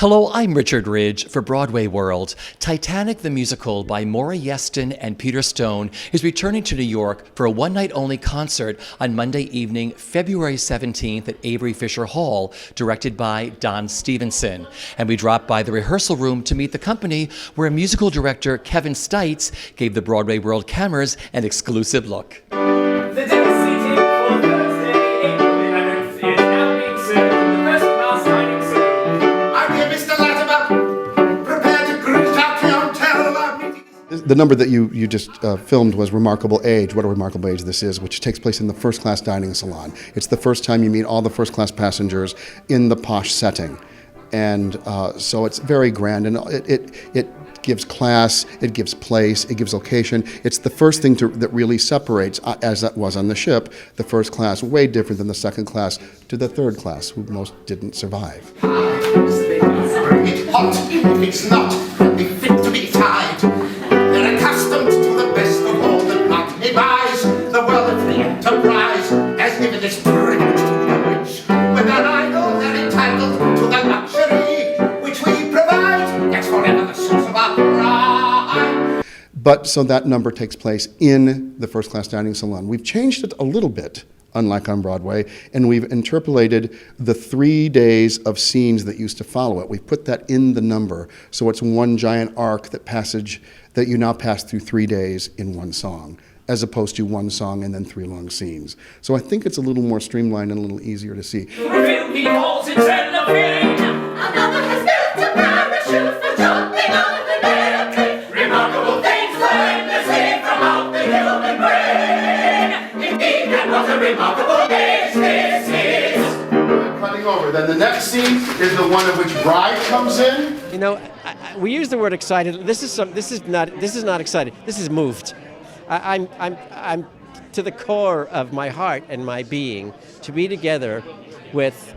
Hello, I'm Richard Ridge for BroadwayWorld. Titanic the Musical by Maura Yeston and Peter Stone is returning to New York for a one-night-only concert on Monday evening, February 17th at Avery Fisher Hall, directed by Don Stephenson. And we dropped by the rehearsal room to meet the company, where musical director Kevin Stites gave the BroadwayWorld cameras an exclusive look. The devastating for Thursday, April 11th is now being served in the first class dining saloon. I'm here, Mr. Latimer. Prepare to greet our clientele. Our meeting is... The number that you just filmed was Remarkable Age, what a remarkable age this is, which takes place in the first-class dining salon. It's the first time you meet all the first-class passengers in the posh setting. And so it's very grand, and it gives class, it gives place, it gives location. It's the first thing that really separates, as that was on the ship, the first class, way different than the second class to the third class, who most didn't survive. Bring it hot. If it's not, be fit to be tied. They're accustomed to the best of all that money buys. The world of free enterprise has given this privilege to the rich. When they're idle, they're entitled to the luxury which we provide. That's forever the source of our pride. But so that number takes place in the first-class dining salon. We've changed it a little bit, unlike on Broadway, and we've interpolated the 3 days of scenes that used to follow it. We've put that in the number, so it's one giant arc that you now pass through 3 days in one song, as opposed to one song and then 3 long scenes. So I think it's a little more streamlined and a little easier to see. Reveal people's internal feeling. Another has built a parachute for jumping out of the barricade. Remarkable things learned endlessly from out the human brain. Indeed, that was a remarkable age this is. Cutting over. Then the next scene is the one in which Bride comes in. You know, we use the word excited. This is not excited. This is moved. I'm to the core of my heart and my being to be together with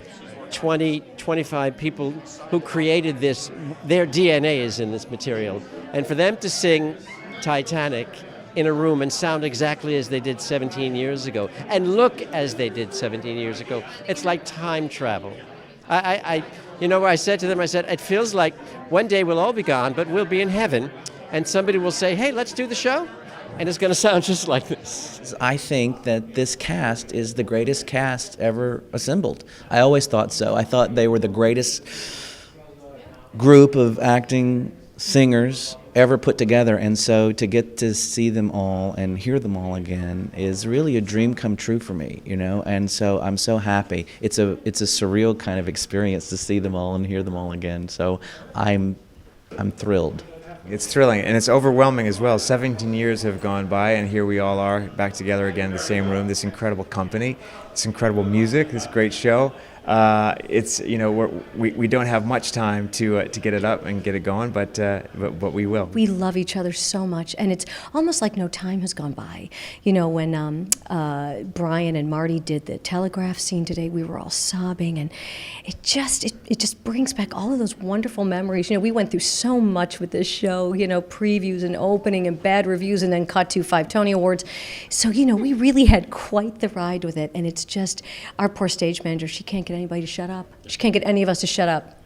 20, 25 people who created this. Their DNA is in this material, and for them to sing Titanic in a room and sound exactly as they did 17 years ago and look as they did 17 years ago, it's like time travel. I said to them, it feels like one day we'll all be gone, but we'll be in heaven, and somebody will say, hey, let's do the show, and it's going to sound just like this. I think that this cast is the greatest cast ever assembled. I always thought so. I thought they were the greatest group of acting singers ever put together, and so to get to see them all and hear them all again is really a dream come true for me, and so I'm so happy. It's a surreal kind of experience to see them all and hear them all again, so I'm thrilled. It's thrilling, and it's overwhelming as well. 17 years have gone by, and here we all are back together again in the same room, this incredible company, this incredible music, this great show. We don't have much time to get it up and get it going, but we will. We love each other so much, and it's almost like no time has gone by. When Brian and Marty did the telegraph scene today, we were all sobbing, and it just brings back all of those wonderful memories. We went through so much with this show, previews and opening and bad reviews, and then cut to 5 Tony Awards. So, we really had quite the ride with it, and it's just our poor stage manager, she can't get anybody to shut up. She can't get any of us to shut up.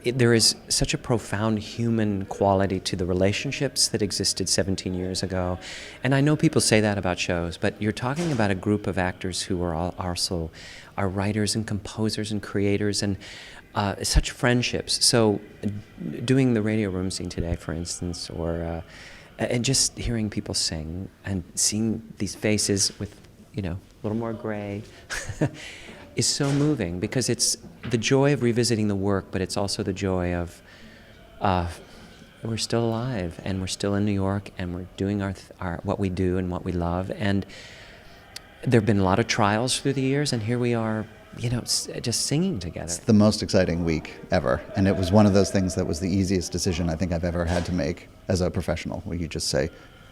There is such a profound human quality to the relationships that existed 17 years ago. And I know people say that about shows, but you're talking about a group of actors who are also are writers and composers and creators, and such friendships. So doing the radio room scene today, for instance, or and just hearing people sing and seeing these faces with, a little more gray, is so moving, because it's the joy of revisiting the work, but it's also the joy of we're still alive, and we're still in New York, and we're doing our what we do and what we love. And there have been a lot of trials through the years, and here we are, just singing together. It's the most exciting week ever, and it was one of those things that was the easiest decision I think I've ever had to make as a professional, where you just say,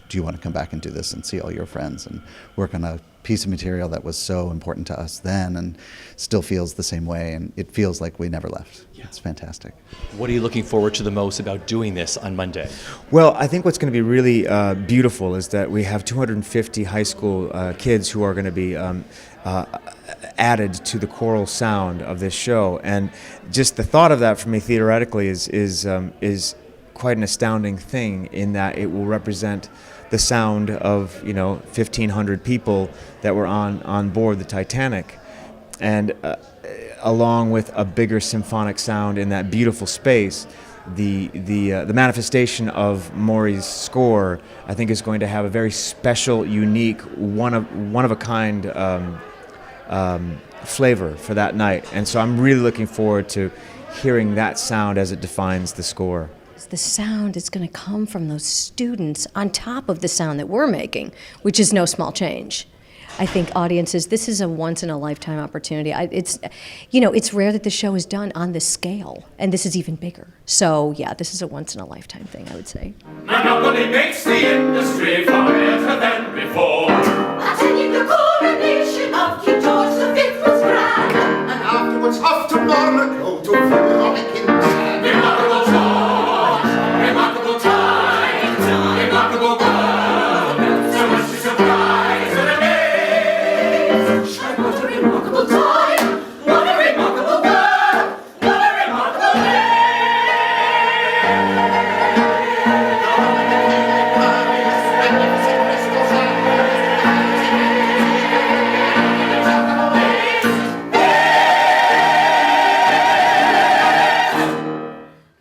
do you want to come back and do this and see all your friends and work on a piece of material that was so important to us then and still feels the same way, and it feels like we never left. Yeah. It's fantastic. What are you looking forward to the most about doing this on Monday? Well, I think what's going to be really beautiful is that we have 250 high school kids who are going to be added to the choral sound of this show. And just the thought of that for me theoretically is quite an astounding thing, in that it will represent the sound of 1,500 people that were on board the Titanic, and along with a bigger symphonic sound in that beautiful space. The manifestation of Maury's score, I think, is going to have a very special, unique, one of a kind flavor for that night. And so I'm really looking forward to hearing that sound as it defines the score. The sound is going to come from those students on top of the sound that we're making, which is no small change. I think audiences, this is a once-in-a-lifetime opportunity. It's rare that the show is done on this scale, and this is even bigger. So, yeah, this is a once-in-a-lifetime thing, I would say. Monopoly makes the industry far better than before. I tell you, the coronation of King George V was grand. And afterwards off to Monaco to